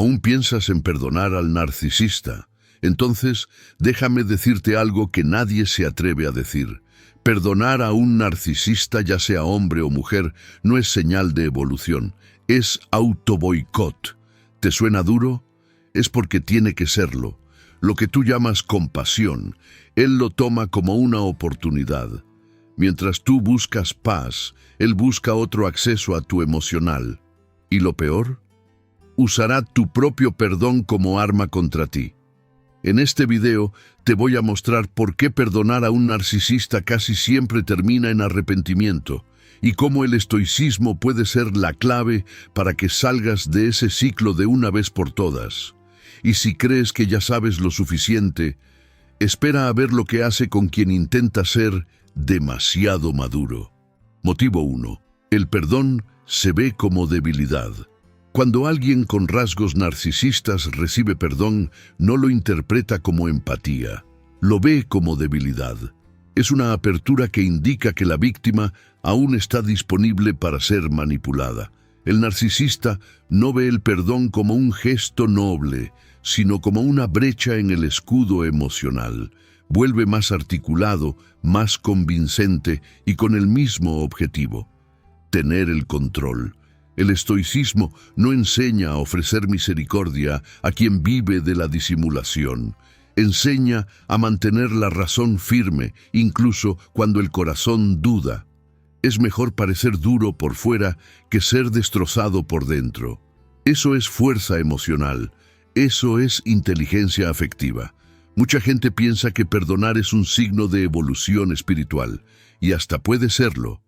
¿Aún piensas en perdonar al narcisista? Entonces, déjame decirte algo que nadie se atreve a decir. Perdonar a un narcisista, ya sea hombre o mujer, no es señal de evolución, es autoboicot. ¿Te suena duro? Es porque tiene que serlo. Lo que tú llamas compasión, él lo toma como una oportunidad. Mientras tú buscas paz, él busca otro acceso a tu emocional. ¿Y lo peor? Usará tu propio perdón como arma contra ti. En este video te voy a mostrar por qué perdonar a un narcisista casi siempre termina en arrepentimiento y cómo el estoicismo puede ser la clave para que salgas de ese ciclo de una vez por todas. Y si crees que ya sabes lo suficiente, espera a ver lo que hace con quien intenta ser demasiado maduro. Motivo 1. El perdón se ve como debilidad. Cuando alguien con rasgos narcisistas recibe perdón, no lo interpreta como empatía, lo ve como debilidad. Es una apertura que indica que la víctima aún está disponible para ser manipulada. El narcisista no ve el perdón como un gesto noble, sino como una brecha en el escudo emocional. Vuelve más articulado, más convincente y con el mismo objetivo: tener el control. El estoicismo no enseña a ofrecer misericordia a quien vive de la disimulación. Enseña a mantener la razón firme, incluso cuando el corazón duda. Es mejor parecer duro por fuera que ser destrozado por dentro. Eso es fuerza emocional. Eso es inteligencia afectiva. Mucha gente piensa que perdonar es un signo de evolución espiritual, y hasta puede serlo,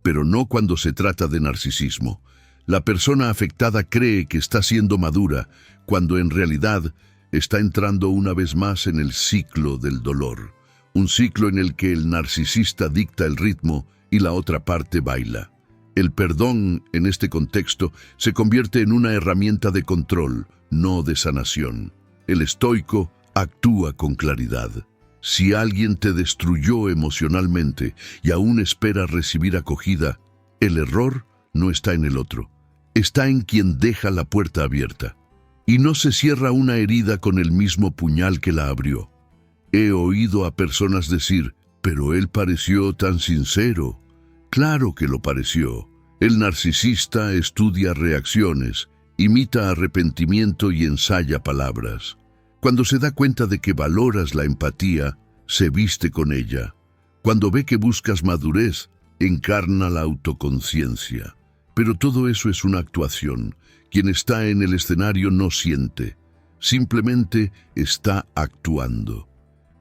pero no cuando se trata de narcisismo. La persona afectada cree que está siendo madura, cuando en realidad está entrando una vez más en el ciclo del dolor. Un ciclo en el que el narcisista dicta el ritmo y la otra parte baila. El perdón, en este contexto, se convierte en una herramienta de control, no de sanación. El estoico actúa con claridad. Si alguien te destruyó emocionalmente y aún espera recibir acogida, el error no está en el otro, está en quien deja la puerta abierta. Y no se cierra una herida con el mismo puñal que la abrió. He oído a personas decir, pero él pareció tan sincero. Claro que lo pareció. El narcisista estudia reacciones, imita arrepentimiento y ensaya palabras. Cuando se da cuenta de que valoras la empatía, se viste con ella. Cuando ve que buscas madurez, encarna la autoconciencia. Pero todo eso es una actuación. Quien está en el escenario no siente, simplemente está actuando.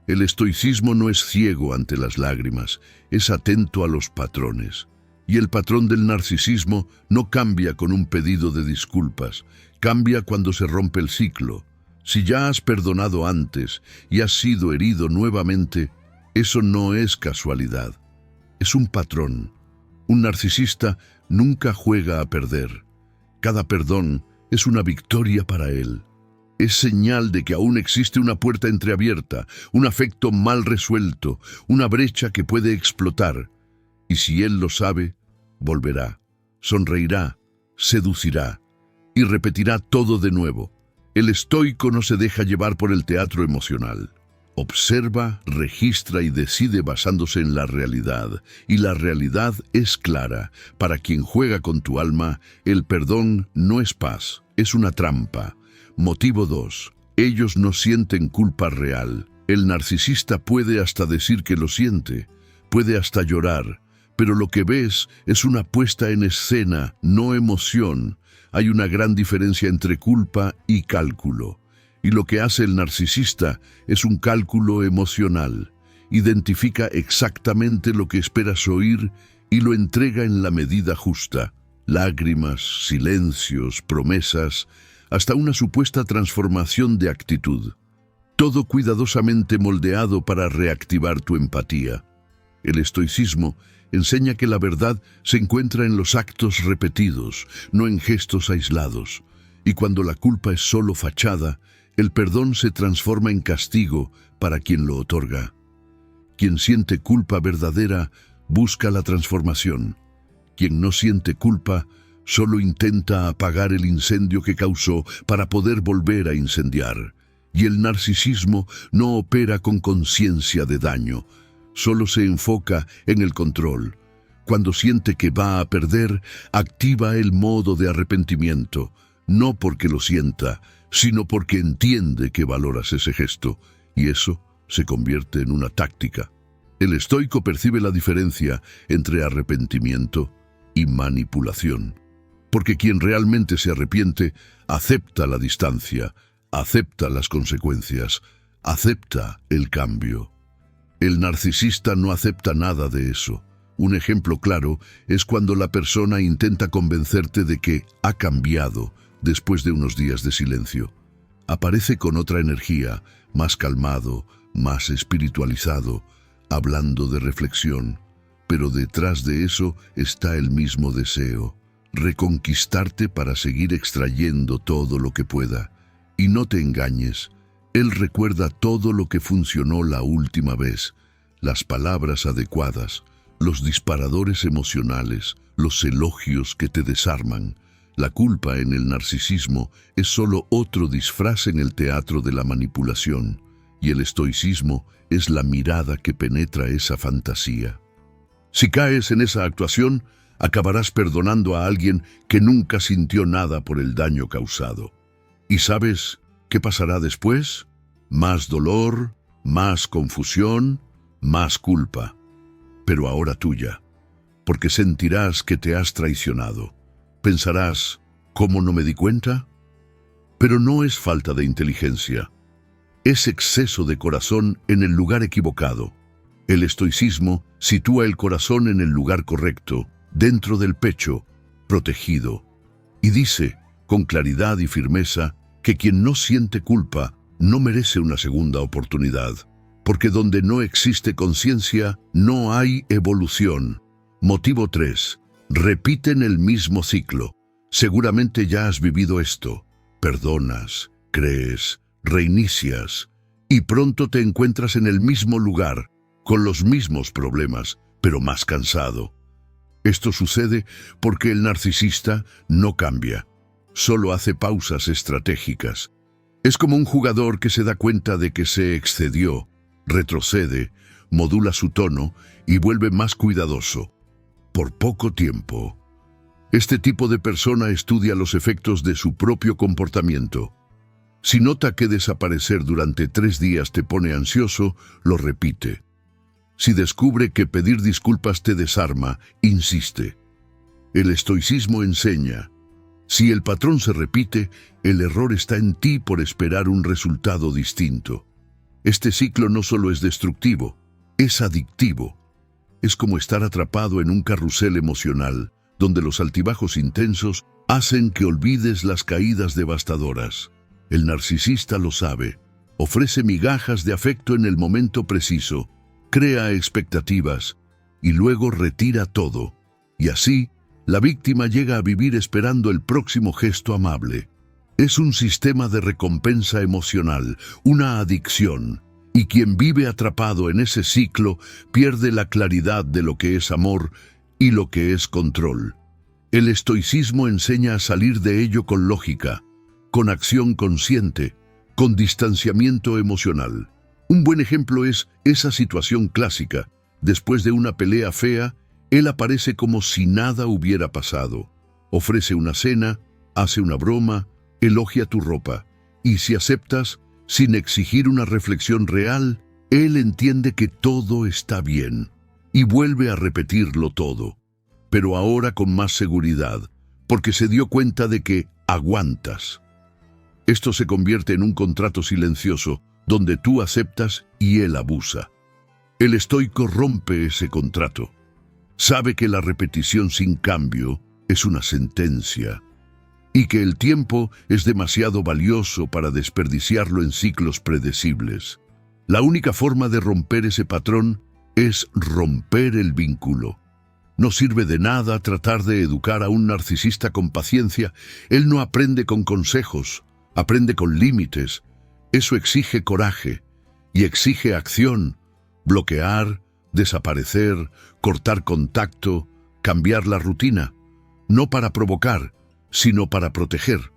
El estoicismo no es ciego ante las lágrimas, es atento a los patrones. Y el patrón del narcisismo no cambia con un pedido de disculpas, cambia cuando se rompe el ciclo. Si ya has perdonado antes y has sido herido nuevamente, eso no es casualidad, es un patrón. Un narcisista nunca juega a perder. Cada perdón es una victoria para él. Es señal de que aún existe una puerta entreabierta, un afecto mal resuelto, una brecha que puede explotar. Y si él lo sabe, volverá, sonreirá, seducirá y repetirá todo de nuevo. El estoico no se deja llevar por el teatro emocional. Observa, registra y decide basándose en la realidad. Y la realidad es clara. Para quien juega con tu alma, el perdón no es paz, es una trampa. Motivo 2. Ellos no sienten culpa real. El narcisista puede hasta decir que lo siente, puede hasta llorar, pero lo que ves es una puesta en escena, no emoción. Hay una gran diferencia entre culpa y cálculo. Y lo que hace el narcisista es un cálculo emocional. Identifica exactamente lo que esperas oír y lo entrega en la medida justa. Lágrimas, silencios, promesas, hasta una supuesta transformación de actitud. Todo cuidadosamente moldeado para reactivar tu empatía. El estoicismo enseña que la verdad se encuentra en los actos repetidos, no en gestos aislados. Y cuando la culpa es solo fachada, el perdón se transforma en castigo para quien lo otorga. Quien siente culpa verdadera busca la transformación. Quien no siente culpa solo intenta apagar el incendio que causó para poder volver a incendiar. Y el narcisismo no opera con conciencia de daño, solo se enfoca en el control. Cuando siente que va a perder, activa el modo de arrepentimiento, no porque lo sienta, sino porque entiende que valoras ese gesto, y eso se convierte en una táctica. El estoico percibe la diferencia entre arrepentimiento y manipulación, porque quien realmente se arrepiente acepta la distancia, acepta las consecuencias, acepta el cambio. El narcisista no acepta nada de eso. Un ejemplo claro es cuando la persona intenta convencerte de que ha cambiado después de unos días de silencio. Aparece con otra energía, más calmado, más espiritualizado, hablando de reflexión, pero detrás de eso está el mismo deseo, reconquistarte para seguir extrayendo todo lo que pueda. Y no te engañes, él recuerda todo lo que funcionó la última vez, las palabras adecuadas, los disparadores emocionales, los elogios que te desarman. La culpa en el narcisismo es solo otro disfraz en el teatro de la manipulación, y el estoicismo es la mirada que penetra esa fantasía. Si caes en esa actuación, acabarás perdonando a alguien que nunca sintió nada por el daño causado. ¿Y sabes qué pasará después? Más dolor, más confusión, más culpa. Pero ahora tuya, porque sentirás que te has traicionado. Pensarás, ¿cómo no me di cuenta? Pero no es falta de inteligencia. Es exceso de corazón en el lugar equivocado. El estoicismo sitúa el corazón en el lugar correcto, dentro del pecho, protegido. Y dice, con claridad y firmeza, que quien no siente culpa no merece una segunda oportunidad, porque donde no existe conciencia, no hay evolución. Motivo 3. Repiten el mismo ciclo. Seguramente ya has vivido esto. Perdonas, crees, reinicias, y pronto te encuentras en el mismo lugar, con los mismos problemas, pero más cansado. Esto sucede porque el narcisista no cambia, solo hace pausas estratégicas. Es como un jugador que se da cuenta de que se excedió, retrocede, modula su tono y vuelve más cuidadoso. Por poco tiempo. Este tipo de persona estudia los efectos de su propio comportamiento. Si nota que desaparecer durante 3 días te pone ansioso, lo repite. Si descubre que pedir disculpas te desarma, insiste. El estoicismo enseña: si el patrón se repite, el error está en ti por esperar un resultado distinto. Este ciclo no solo es destructivo, es adictivo. Es como estar atrapado en un carrusel emocional, donde los altibajos intensos hacen que olvides las caídas devastadoras. El narcisista lo sabe, ofrece migajas de afecto en el momento preciso, crea expectativas y luego retira todo. Y así, la víctima llega a vivir esperando el próximo gesto amable. Es un sistema de recompensa emocional, una adicción. Y quien vive atrapado en ese ciclo pierde la claridad de lo que es amor y lo que es control. El estoicismo enseña a salir de ello con lógica, con acción consciente, con distanciamiento emocional. Un buen ejemplo es esa situación clásica. Después de una pelea fea, él aparece como si nada hubiera pasado. Ofrece una cena, hace una broma, elogia tu ropa. Y si aceptas, sin exigir una reflexión real, él entiende que todo está bien y vuelve a repetirlo todo, pero ahora con más seguridad, porque se dio cuenta de que aguantas. Esto se convierte en un contrato silencioso donde tú aceptas y él abusa. El estoico rompe ese contrato. Sabe que la repetición sin cambio es una sentencia, y que el tiempo es demasiado valioso para desperdiciarlo en ciclos predecibles. La única forma de romper ese patrón es romper el vínculo. No sirve de nada tratar de educar a un narcisista con paciencia. Él no aprende con consejos, aprende con límites. Eso exige coraje y exige acción. Bloquear, desaparecer, cortar contacto, cambiar la rutina. no para provocar, sino para proteger.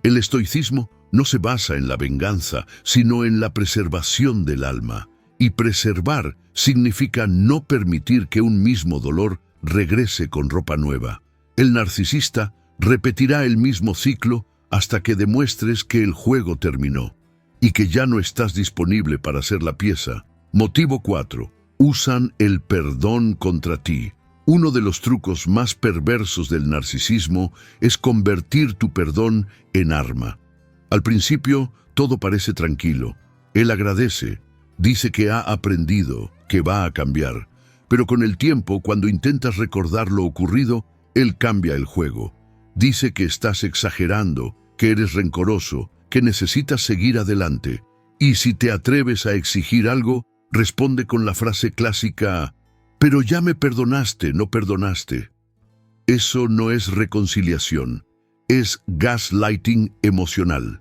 El estoicismo no se basa en la venganza, sino en la preservación del alma. Y preservar significa no permitir que un mismo dolor regrese con ropa nueva. El narcisista repetirá el mismo ciclo hasta que demuestres que el juego terminó y que ya no estás disponible para hacer la pieza. Motivo 4. Usan el perdón contra ti. Uno de los trucos más perversos del narcisismo es convertir tu perdón en arma. Al principio, todo parece tranquilo. Él agradece, dice que ha aprendido, que va a cambiar. Pero con el tiempo, cuando intentas recordar lo ocurrido, él cambia el juego. Dice que estás exagerando, que eres rencoroso, que necesitas seguir adelante. Y si te atreves a exigir algo, responde con la frase clásica: «Pero ya me perdonaste, no perdonaste». Eso no es reconciliación, es gaslighting emocional.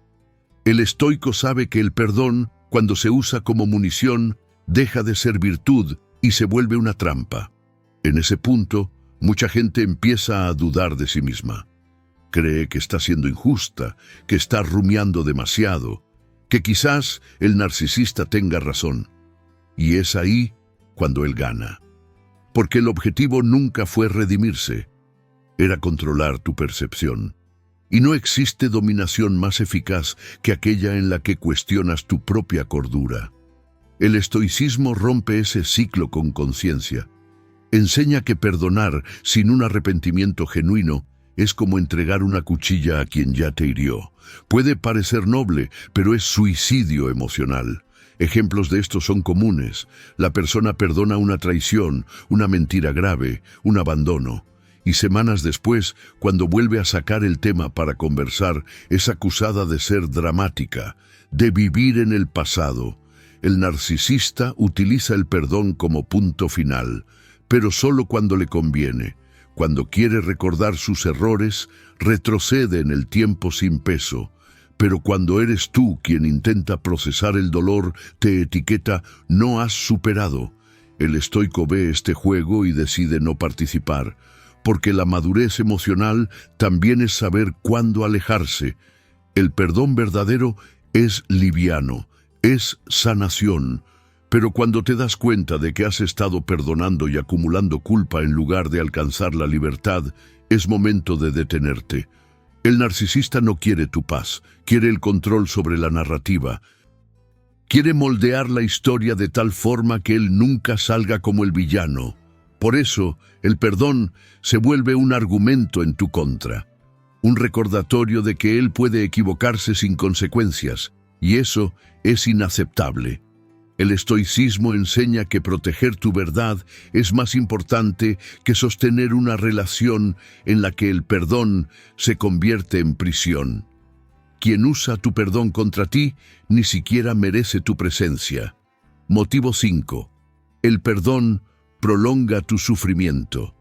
El estoico sabe que el perdón, cuando se usa como munición, deja de ser virtud y se vuelve una trampa. En ese punto, mucha gente empieza a dudar de sí misma. Cree que está siendo injusta, que está rumiando demasiado, que quizás el narcisista tenga razón. Y es ahí cuando él gana. Porque el objetivo nunca fue redimirse, era controlar tu percepción. Y no existe dominación más eficaz que aquella en la que cuestionas tu propia cordura. El estoicismo rompe ese ciclo con conciencia. Enseña que perdonar sin un arrepentimiento genuino es como entregar una cuchilla a quien ya te hirió. Puede parecer noble, pero es suicidio emocional. Ejemplos de esto son comunes. La persona perdona una traición, una mentira grave, un abandono. Y semanas después, cuando vuelve a sacar el tema para conversar, es acusada de ser dramática, de vivir en el pasado. El narcisista utiliza el perdón como punto final, pero solo cuando le conviene. Cuando quiere recordar sus errores, retrocede en el tiempo sin peso. Pero cuando eres tú quien intenta procesar el dolor, te etiqueta «no has superado». El estoico ve este juego y decide no participar, porque la madurez emocional también es saber cuándo alejarse. El perdón verdadero es liviano, es sanación. Pero cuando te das cuenta de que has estado perdonando y acumulando culpa en lugar de alcanzar la libertad, es momento de detenerte. El narcisista no quiere tu paz, quiere el control sobre la narrativa. Quiere moldear la historia de tal forma que él nunca salga como el villano. Por eso, el perdón se vuelve un argumento en tu contra, un recordatorio de que él puede equivocarse sin consecuencias, y eso es inaceptable. El estoicismo enseña que proteger tu verdad es más importante que sostener una relación en la que el perdón se convierte en prisión. Quien usa tu perdón contra ti ni siquiera merece tu presencia. Motivo 5. El perdón prolonga tu sufrimiento.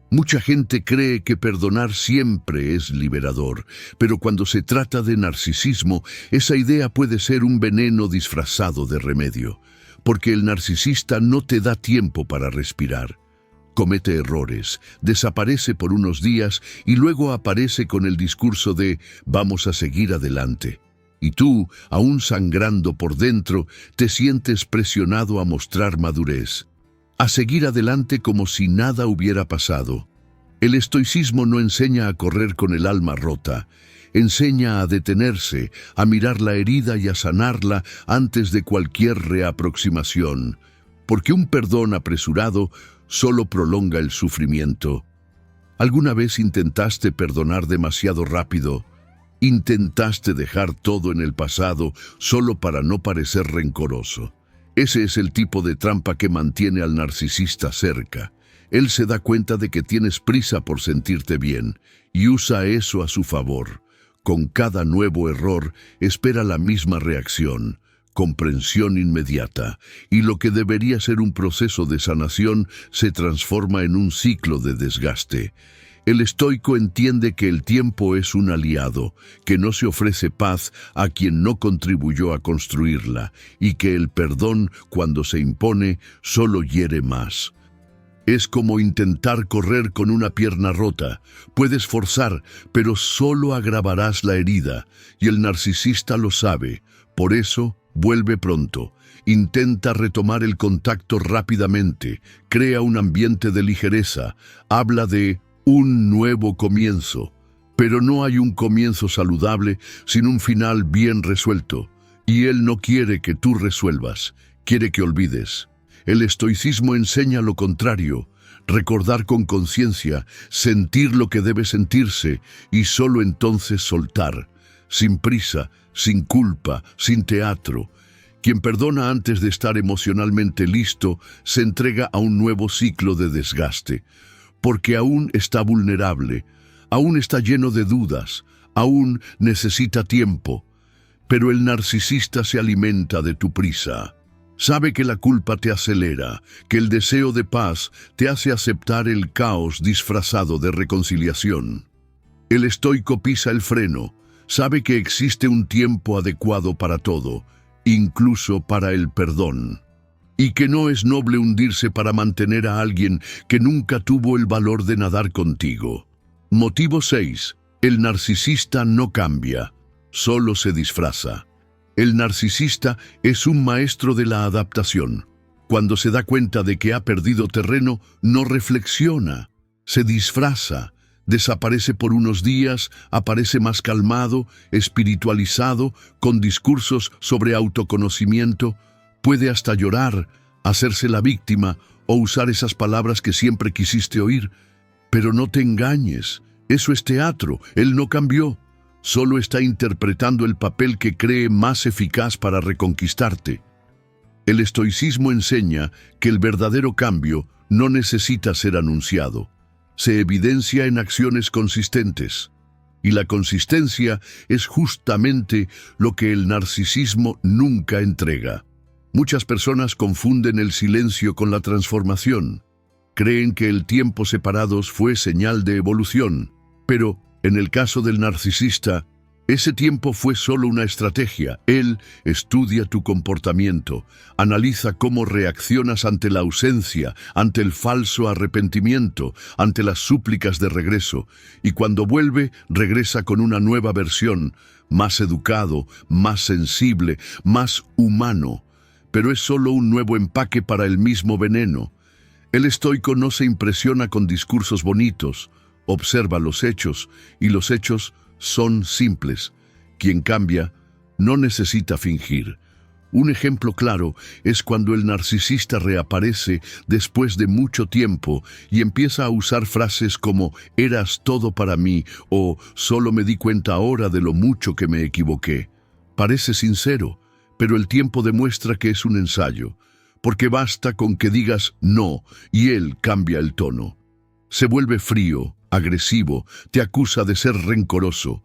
Mucha gente cree que perdonar siempre es liberador, pero cuando se trata de narcisismo, esa idea puede ser un veneno disfrazado de remedio, porque el narcisista no te da tiempo para respirar. Comete errores, desaparece por unos días y luego aparece con el discurso de «vamos a seguir adelante». Y tú, aún sangrando por dentro, te sientes presionado a mostrar madurez, a seguir adelante como si nada hubiera pasado. El estoicismo no enseña a correr con el alma rota, enseña a detenerse, a mirar la herida y a sanarla antes de cualquier reaproximación, porque un perdón apresurado solo prolonga el sufrimiento. ¿Alguna vez intentaste perdonar demasiado rápido? ¿Intentaste dejar todo en el pasado solo para no parecer rencoroso? Ese es el tipo de trampa que mantiene al narcisista cerca. Él se da cuenta de que tienes prisa por sentirte bien y usa eso a su favor. Con cada nuevo error espera la misma reacción, comprensión inmediata, y lo que debería ser un proceso de sanación se transforma en un ciclo de desgaste. El estoico entiende que el tiempo es un aliado, que no se ofrece paz a quien no contribuyó a construirla, y que el perdón, cuando se impone, solo hiere más. Es como intentar correr con una pierna rota. Puedes forzar, pero solo agravarás la herida, y el narcisista lo sabe. Por eso, vuelve pronto. Intenta retomar el contacto rápidamente. Crea un ambiente de ligereza. Habla de un nuevo comienzo. Pero no hay un comienzo saludable sin un final bien resuelto. Y él no quiere que tú resuelvas, quiere que olvides. El estoicismo enseña lo contrario: recordar con conciencia, sentir lo que debe sentirse y solo entonces soltar, sin prisa, sin culpa, sin teatro. Quien perdona antes de estar emocionalmente listo se entrega a un nuevo ciclo de desgaste, porque aún está vulnerable, aún está lleno de dudas, aún necesita tiempo. Pero el narcisista se alimenta de tu prisa. Sabe que la culpa te acelera, que el deseo de paz te hace aceptar el caos disfrazado de reconciliación. El estoico pisa el freno, sabe que existe un tiempo adecuado para todo, incluso para el perdón. Y que no es noble hundirse para mantener a alguien que nunca tuvo el valor de nadar contigo. Motivo 6. El narcisista no cambia, solo se disfraza. El narcisista es un maestro de la adaptación. Cuando se da cuenta de que ha perdido terreno, no reflexiona, se disfraza, desaparece por unos días, aparece más calmado, espiritualizado, con discursos sobre autoconocimiento, puede hasta llorar, hacerse la víctima o usar esas palabras que siempre quisiste oír. Pero no te engañes, eso es teatro, él no cambió. Solo está interpretando el papel que cree más eficaz para reconquistarte. El estoicismo enseña que el verdadero cambio no necesita ser anunciado. Se evidencia en acciones consistentes. Y la consistencia es justamente lo que el narcisismo nunca entrega. Muchas personas confunden el silencio con la transformación. Creen que el tiempo separados fue señal de evolución, pero en el caso del narcisista, ese tiempo fue solo una estrategia. Él estudia tu comportamiento, analiza cómo reaccionas ante la ausencia, ante el falso arrepentimiento, ante las súplicas de regreso, y cuando vuelve, regresa con una nueva versión, más educado, más sensible, más humano. Pero es solo un nuevo empaque para el mismo veneno. El estoico no se impresiona con discursos bonitos, observa los hechos, y los hechos son simples. Quien cambia no necesita fingir. Un ejemplo claro es cuando el narcisista reaparece después de mucho tiempo y empieza a usar frases como «eras todo para mí» o «solo me di cuenta ahora de lo mucho que me equivoqué». Parece sincero, pero el tiempo demuestra que es un ensayo, porque basta con que digas «no» y él cambia el tono. Se vuelve frío, agresivo, te acusa de ser rencoroso.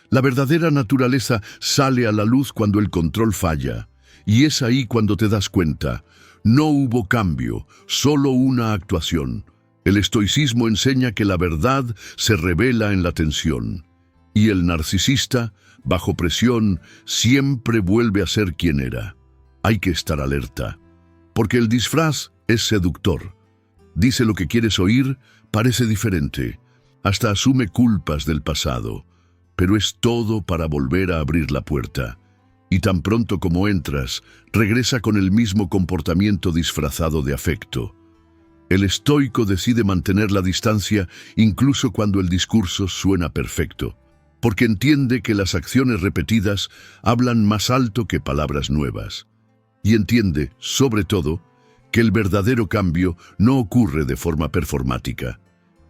La verdadera naturaleza sale a la luz cuando el control falla. Y es ahí cuando te das cuenta. No hubo cambio, solo una actuación. El estoicismo enseña que la verdad se revela en la tensión. Y el narcisista, bajo presión, siempre vuelve a ser quien era. Hay que estar alerta, porque el disfraz es seductor. Dice lo que quieres oír, parece diferente. Hasta asume culpas del pasado, pero es todo para volver a abrir la puerta. Y tan pronto como entras, regresa con el mismo comportamiento disfrazado de afecto. El estoico decide mantener la distancia incluso cuando el discurso suena perfecto, porque entiende que las acciones repetidas hablan más alto que palabras nuevas. Y entiende, sobre todo, que el verdadero cambio no ocurre de forma performática.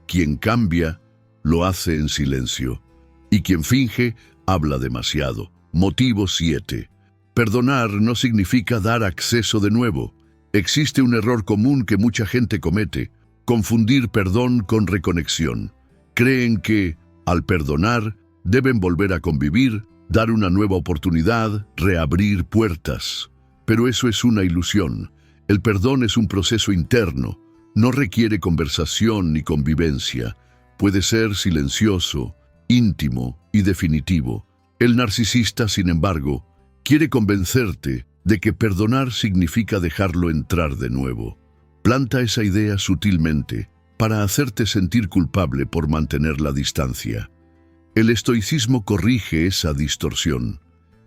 Quien cambia, lo hace en silencio. Y quien finge, habla demasiado. Motivo 7. Perdonar no significa dar acceso de nuevo. Existe un error común que mucha gente comete: confundir perdón con reconexión. Creen que, al perdonar, deben volver a convivir, dar una nueva oportunidad, reabrir puertas. Pero eso es una ilusión. El perdón es un proceso interno. No requiere conversación ni convivencia. Puede ser silencioso, íntimo y definitivo. El narcisista, sin embargo, quiere convencerte de que perdonar significa dejarlo entrar de nuevo. Planta esa idea sutilmente para hacerte sentir culpable por mantener la distancia. El estoicismo corrige esa distorsión.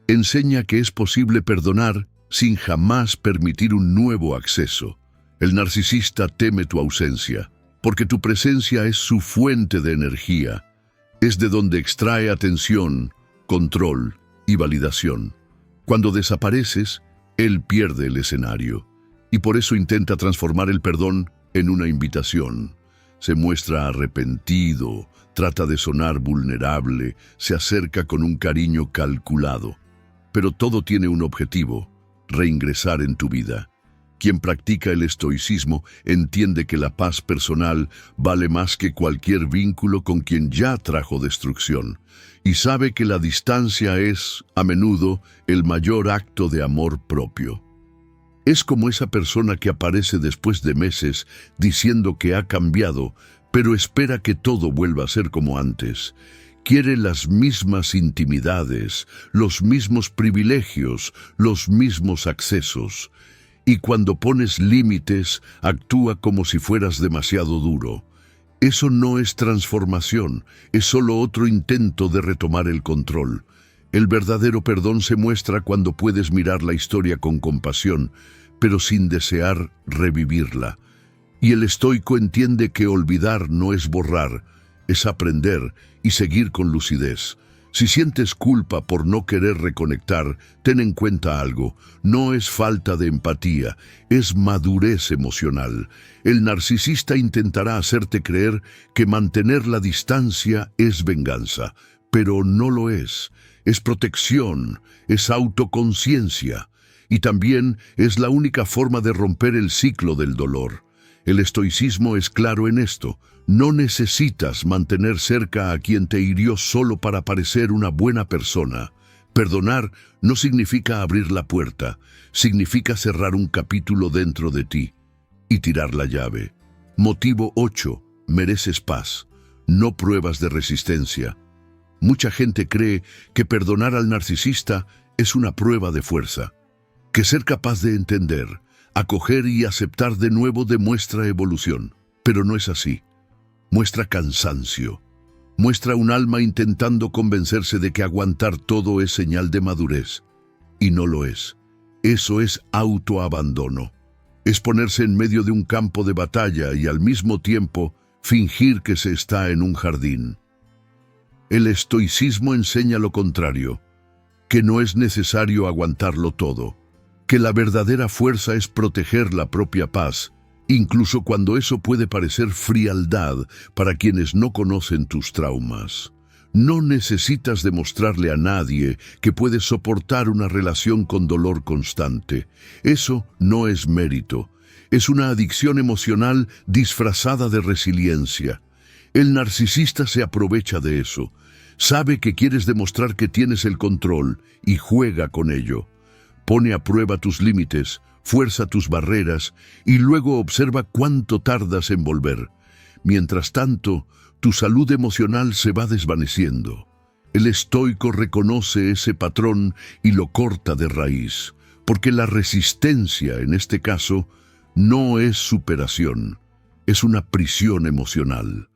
Enseña que es posible perdonar sin jamás permitir un nuevo acceso. El narcisista teme tu ausencia, porque tu presencia es su fuente de energía. Es de donde extrae atención, control y validación. Cuando desapareces, él pierde el escenario, y por eso intenta transformar el perdón en una invitación. Se muestra arrepentido, trata de sonar vulnerable, se acerca con un cariño calculado. Pero todo tiene un objetivo: reingresar en tu vida. Quien practica el estoicismo entiende que la paz personal vale más que cualquier vínculo con quien ya trajo destrucción, y sabe que la distancia es, a menudo, el mayor acto de amor propio. Es como esa persona que aparece después de meses diciendo que ha cambiado, pero espera que todo vuelva a ser como antes. Quiere las mismas intimidades, los mismos privilegios, los mismos accesos. Y cuando pones límites, actúa como si fueras demasiado duro. Eso no es transformación, es solo otro intento de retomar el control. El verdadero perdón se muestra cuando puedes mirar la historia con compasión, pero sin desear revivirla. Y el estoico entiende que olvidar no es borrar, es aprender y seguir con lucidez. Si sientes culpa por no querer reconectar, ten en cuenta algo: no es falta de empatía, es madurez emocional. El narcisista intentará hacerte creer que mantener la distancia es venganza, pero no lo es. Es protección, es autoconciencia, y también es la única forma de romper el ciclo del dolor. El estoicismo es claro en esto: no necesitas mantener cerca a quien te hirió solo para parecer una buena persona. Perdonar no significa abrir la puerta, significa cerrar un capítulo dentro de ti y tirar la llave. Motivo 8. Mereces paz, no pruebas de resistencia. Mucha gente cree que perdonar al narcisista es una prueba de fuerza, que ser capaz de entender, acoger y aceptar de nuevo demuestra evolución. Pero no es así. Muestra cansancio. Muestra un alma intentando convencerse de que aguantar todo es señal de madurez. Y no lo es. Eso es autoabandono. Es ponerse en medio de un campo de batalla y al mismo tiempo fingir que se está en un jardín. El estoicismo enseña lo contrario, que no es necesario aguantarlo todo, que la verdadera fuerza es proteger la propia paz, incluso cuando eso puede parecer frialdad para quienes no conocen tus traumas. No necesitas demostrarle a nadie que puedes soportar una relación con dolor constante. Eso no es mérito. Es una adicción emocional disfrazada de resiliencia. El narcisista se aprovecha de eso. Sabe que quieres demostrar que tienes el control y juega con ello. Pone a prueba tus límites, fuerza tus barreras y luego observa cuánto tardas en volver. Mientras tanto, tu salud emocional se va desvaneciendo. El estoico reconoce ese patrón y lo corta de raíz, porque la resistencia, en este caso, no es superación, es una prisión emocional.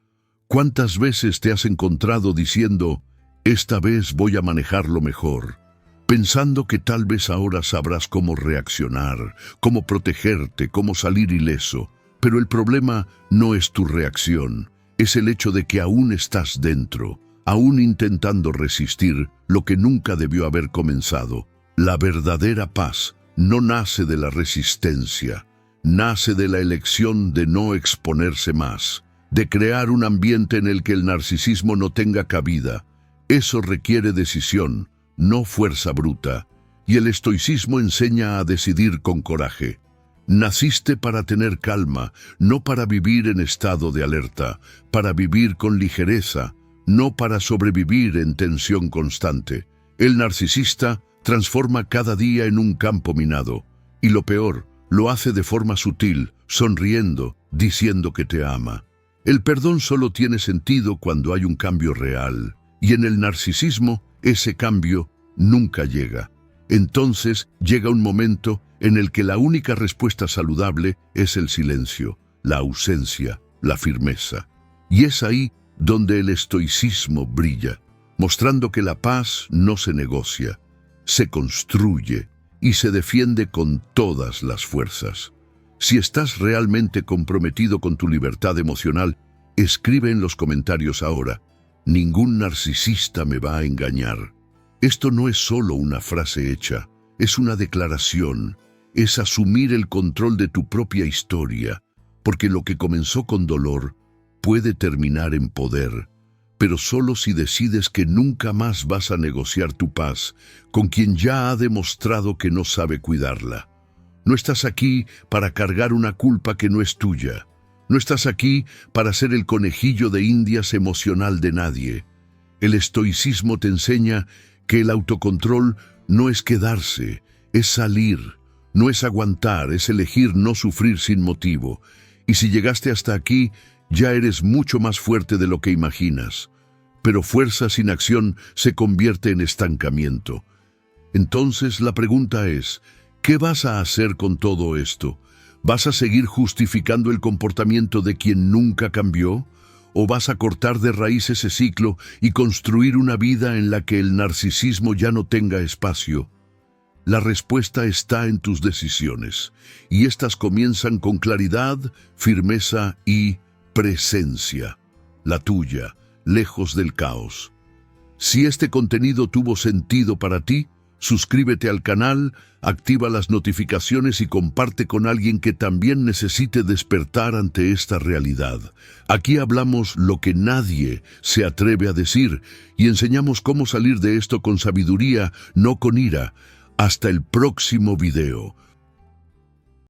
¿Cuántas veces te has encontrado diciendo, esta vez voy a manejarlo mejor, pensando que tal vez ahora sabrás cómo reaccionar, cómo protegerte, cómo salir ileso? Pero el problema no es tu reacción, es el hecho de que aún estás dentro, aún intentando resistir lo que nunca debió haber comenzado. La verdadera paz no nace de la resistencia, nace de la elección de no exponerse más, de crear un ambiente en el que el narcisismo no tenga cabida. Eso requiere decisión, no fuerza bruta, y el estoicismo enseña a decidir con coraje. Naciste para tener calma, no para vivir en estado de alerta, para vivir con ligereza, no para sobrevivir en tensión constante. El narcisista transforma cada día en un campo minado, y lo peor, lo hace de forma sutil, sonriendo, diciendo que te ama. El perdón solo tiene sentido cuando hay un cambio real, y en el narcisismo ese cambio nunca llega. Entonces llega un momento en el que la única respuesta saludable es el silencio, la ausencia, la firmeza. Y es ahí donde el estoicismo brilla, mostrando que la paz no se negocia, se construye y se defiende con todas las fuerzas. Si estás realmente comprometido con tu libertad emocional, escribe en los comentarios ahora: ningún narcisista me va a engañar. Esto no es solo una frase hecha, es una declaración, es asumir el control de tu propia historia, porque lo que comenzó con dolor puede terminar en poder, pero solo si decides que nunca más vas a negociar tu paz con quien ya ha demostrado que no sabe cuidarla. No estás aquí para cargar una culpa que no es tuya. No estás aquí para ser el conejillo de indias emocional de nadie. El estoicismo te enseña que el autocontrol no es quedarse, es salir, no es aguantar, es elegir no sufrir sin motivo. Y si llegaste hasta aquí, ya eres mucho más fuerte de lo que imaginas. Pero fuerza sin acción se convierte en estancamiento. Entonces la pregunta es: ¿qué vas a hacer con todo esto? ¿Vas a seguir justificando el comportamiento de quien nunca cambió? ¿O vas a cortar de raíz ese ciclo y construir una vida en la que el narcisismo ya no tenga espacio? La respuesta está en tus decisiones, y estas comienzan con claridad, firmeza y presencia, la tuya, lejos del caos. Si este contenido tuvo sentido para ti, suscríbete al canal, activa las notificaciones y comparte con alguien que también necesite despertar ante esta realidad. Aquí hablamos lo que nadie se atreve a decir y enseñamos cómo salir de esto con sabiduría, no con ira. Hasta el próximo video.